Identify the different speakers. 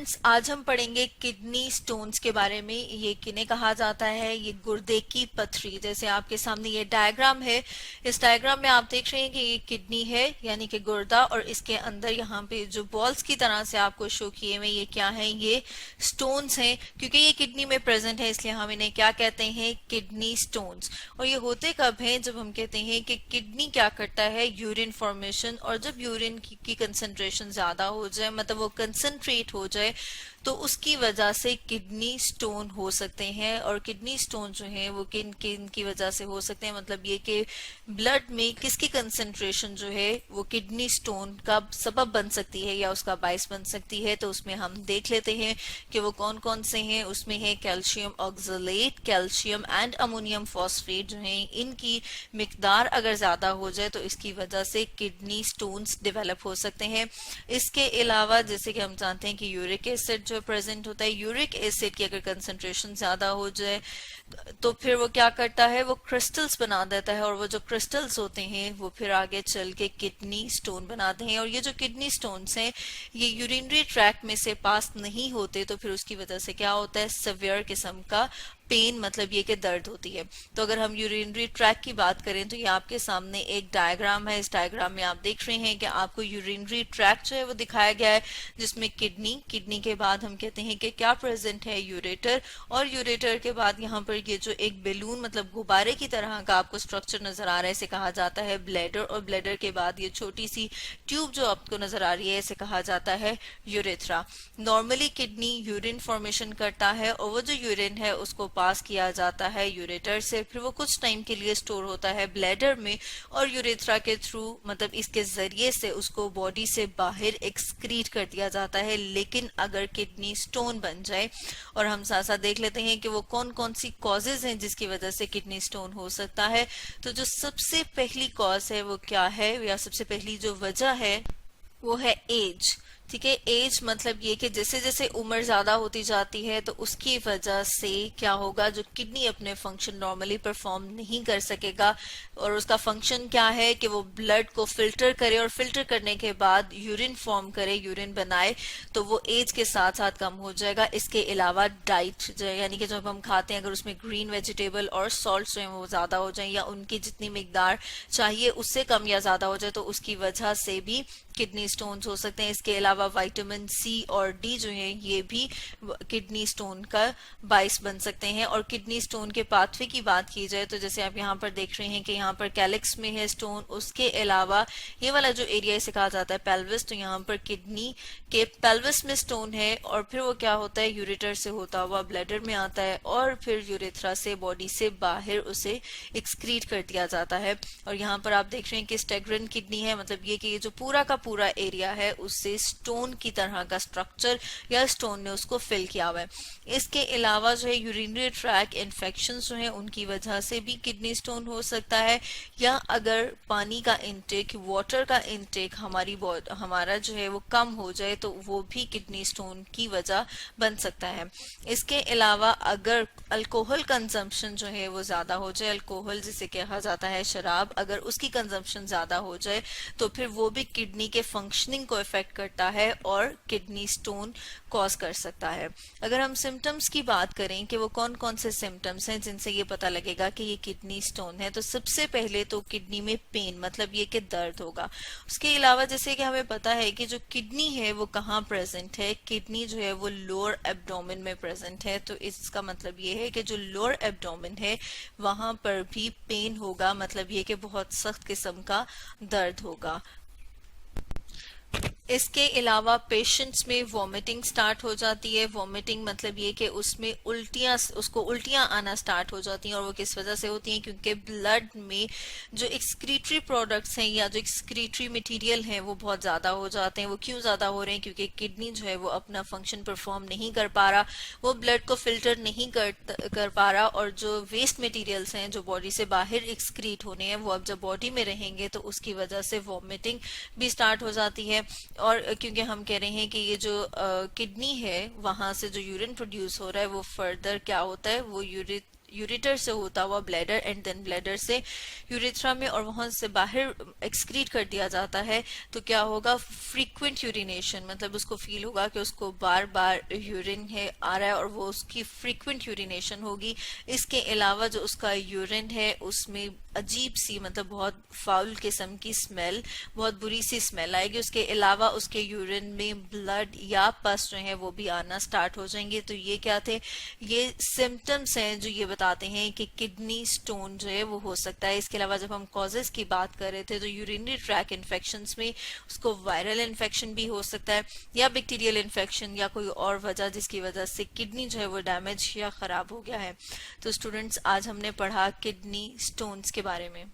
Speaker 1: Students, आज हम पढ़ेंगे किडनी स्टोन्स के बारे में। ये किन्हें कहा जाता है? ये गुर्दे की पथरी। जैसे आपके सामने ये डायग्राम है, इस डायग्राम में आप देख रहे हैं कि ये किडनी है यानी कि गुर्दा, और इसके अंदर यहाँ पे जो बॉल्स की तरह से आपको शो किए हुए ये क्या है? ये स्टोन्स हैं। क्योंकि ये किडनी में प्रेजेंट है इसलिए हम इन्हें क्या कहते हैं? Kidney stones. और ये होते कब हैं? जब हम कहते हैं कि किडनी क्या करता है? Urine formation. और जब यूरिन की कंसंट्रेशन ज्यादा हो जाए, मतलब वो कंसंट्रेट हो जाए, तो उसकी वजह से किडनी स्टोन हो सकते हैं। और किडनी स्टोन जो है वो किन किन की वजह से हो सकते हैं, मतलब ये कि ब्लड में किसकी कंसंट्रेशन जो है वो किडनी स्टोन का सबब बन सकती है या उसका बायस बन सकती है। तो उसमें हम देख लेते हैं कि वो कौन कौन से हैं। उसमें है calcium oxalate, calcium and ammonium phosphate जो है, इनकी मिकदार अगर ज्यादा हो जाए तो इसकी वजह से किडनी स्टोन्स डेवलप हो सकते हैं। इसके अलावा जैसे कि हम जानते हैं कि यूरिक एसिड जो प्रेजेंट होता है, यूरिक एसिड की अगर कंसंट्रेशन ज्यादा हो जाए तो फिर वो क्या करता है? वो क्रिस्टल्स बना देता है, और वो जो क्रिस्टल्स होते हैं वो फिर आगे चल के किडनी स्टोन बनाते हैं। और ये जो किडनी स्टोन्स हैं ये यूरिनरी ट्रैक्ट में से पास नहीं होते, तो फिर उसकी वजह से क्या होता है? सिवियर किस्म का पेन, मतलब ये कि दर्द होती है। तो अगर हम यूरिनरी ट्रैक की बात करें तो ये आपके सामने एक डायग्राम है। इस डायग्राम में आप देख रहे हैं कि आपको यूरिनरी ट्रैक जो है वो दिखाया गया है, जिसमें किडनी के बाद हम कहते हैं कि क्या प्रेजेंट है? यूरेटर। और यूरेटर के बाद यहाँ पर ये जो एक बैलून, मतलब गुब्बारे की तरह का आपको स्ट्रक्चर नजर आ रहा है, इसे कहा जाता है ब्लैडर। और ब्लैडर के बाद ये छोटी सी ट्यूब जो आपको नजर आ रही है, इसे कहा जाता है urethra. Normally kidney urine formation करता है, और वो जो यूरिन है उसको पास किया जाता है यूरेटर से, फिर वो कुछ टाइम के लिए स्टोर होता है ब्लैडर में, और यूरेथ्रा के थ्रू, मतलब इसके जरिए से उसको बॉडी से बाहर एक्सक्रीट कर दिया जाता है। लेकिन अगर किडनी स्टोन बन जाए, और हम साथ साथ देख लेते हैं कि वो कौन कौन सी कॉजेज हैं जिसकी वजह से किडनी स्टोन हो सकता है। तो जो सबसे पहली कॉज है वो क्या है, या सबसे पहली जो वजह है वो है एज। ठीक है, एज मतलब ये कि जैसे जैसे उम्र ज्यादा होती जाती है तो उसकी वजह से क्या होगा? जो किडनी अपने फंक्शन नॉर्मली परफॉर्म नहीं कर सकेगा। और उसका फंक्शन क्या है कि वो ब्लड को फिल्टर करे, और फिल्टर करने के बाद यूरिन फॉर्म करे, यूरिन बनाए, तो वो एज के साथ साथ कम हो जाएगा। इसके अलावा डाइट जो है, यानी कि जब हम खाते हैं अगर उसमें ग्रीन वेजिटेबल और सॉल्ट जो है वो ज्यादा हो जाए, या उनकी जितनी मिकदार चाहिए उससे कम या ज्यादा हो जाए, तो उसकी वजह से भी किडनी स्टोन्स हो सकते हैं। इसके अलावा विटामिन सी और डी जो है ये भी किडनी स्टोन का बाइस बन सकते हैं। और किडनी स्टोन के पाथवे की बात की जाए तो जैसे आप यहाँ पर देख रहे हैं कि यहाँ पर कैलिक्स में है स्टोन, उसके अलावा ये वाला जो एरिया इसे कहा जाता है पेल्विस, तो यहाँ पर किडनी के पेल्विस में स्टोन है। और फिर वो क्या होता है? यूरेटर से होता हुआ ब्लैडर में आता है, और फिर यूरेथ्रा से बॉडी से बाहर उसे एक्सक्रीट कर दिया जाता है। और यहाँ पर आप देख रहे हैं कि स्टेग्रेंट किडनी है, मतलब ये कि ये जो पूरा का पूरा एरिया है उससे स्टोन की तरह का स्ट्रक्चर या स्टोन ने उसको फिल किया हुआ है। इसके अलावा जो है यूरिनरी ट्रैक इन्फेक्शन जो है उनकी वजह से भी किडनी स्टोन हो सकता है। या अगर पानी का इनटेक, वाटर का इनटेक हमारा जो है वो कम हो जाए तो वो भी किडनी स्टोन की वजह बन सकता है। इसके अलावा अगर अल्कोहल कंजम्पशन जो है वो ज्यादा हो जाए, अल्कोहल जिसे कहा जाता है शराब, अगर उसकी कंजम्पशन ज्यादा हो जाए तो फिर वो भी किडनी के फंक्शनिंग को इफेक्ट करता है और किडनी स्टोन कॉज कर सकता है। अगर हम सिम्टम्स की बात करें कि वो कौन कौन से सिम्टम्स हैं जिनसे ये पता लगेगा कि ये किडनी स्टोन है, तो सबसे पहले तो किडनी में पेन, मतलब ये कि दर्द होगा। उसके अलावा जैसे कि हमें पता है कि जो किडनी है वो कहाँ प्रेजेंट है, किडनी जो है वो लोअर एब्डोमेन में प्रेजेंट है। तो इसका मतलब ये है कि जो लोअर एब्डोमेन है वहां पर भी पेन होगा, मतलब ये कि बहुत सख्त किस्म का दर्द होगा। इसके अलावा पेशेंट्स में वॉमिटिंग स्टार्ट हो जाती है। वॉमिटिंग मतलब ये कि उसको उल्टियां आना स्टार्ट हो जाती हैं, और वो किस वजह से होती हैं? क्योंकि ब्लड में जो एक्सक्रीटरी प्रोडक्ट्स हैं या जो एक्सक्रीटरी मटेरियल हैं वो बहुत ज्यादा हो जाते हैं। वो क्यों ज्यादा हो रहे हैं? क्योंकि किडनी जो है वो अपना फंक्शन परफॉर्म नहीं कर पा रहा, वो ब्लड को फिल्टर नहीं कर पा रहा, और जो वेस्ट मटेरियल्स हैं जो बॉडी से बाहर एक्सक्रीट होने हैं वो अब जब बॉडी में रहेंगे तो उसकी वजह से वॉमिटिंग भी स्टार्ट हो जाती है। और क्योंकि हम कह रहे हैं कि ये जो किडनी है वहां से जो यूरिन प्रोड्यूस हो रहा है वो फर्दर क्या होता है? वो यूरेटर से होता हुआ ब्लैडर एंड देन ब्लैडर से यूरेथ्रा में और वहां से बाहर एक्सक्रीट कर दिया जाता है, तो क्या होगा, फ्रीक्वेंट यूरिनेशन, मतलब उसको फील होगा कि उसको बार बार यूरिन है आ रहा है और वो उसकी फ्रीक्वेंट यूरिनेशन होगी। इसके अलावा जो उसका यूरिन है उसमें अजीब सी, मतलब बहुत फाउल किस्म की स्मेल, बहुत बुरी सी स्मेल आएगी। उसके अलावा उसके यूरिन में ब्लड या पस जो है वो भी आना स्टार्ट हो जाएंगे। तो ये क्या थे, ये सिम्टम्स हैं जो ये बताते हैं कि किडनी स्टोन जो है वो हो सकता है। इसके अलावा जब हम कॉजेज की बात कर रहे थे तो यूरिनरी ट्रैक इन्फेक्शंस में उसको वायरल इन्फेक्शन भी हो सकता है या बैक्टीरियल इन्फेक्शन या कोई और वजह जिसकी वजह से किडनी जो है वो डैमेज या खराब हो गया है। तो स्टूडेंट्स, आज हमने पढ़ा किडनी स्टोन्स के बारे में।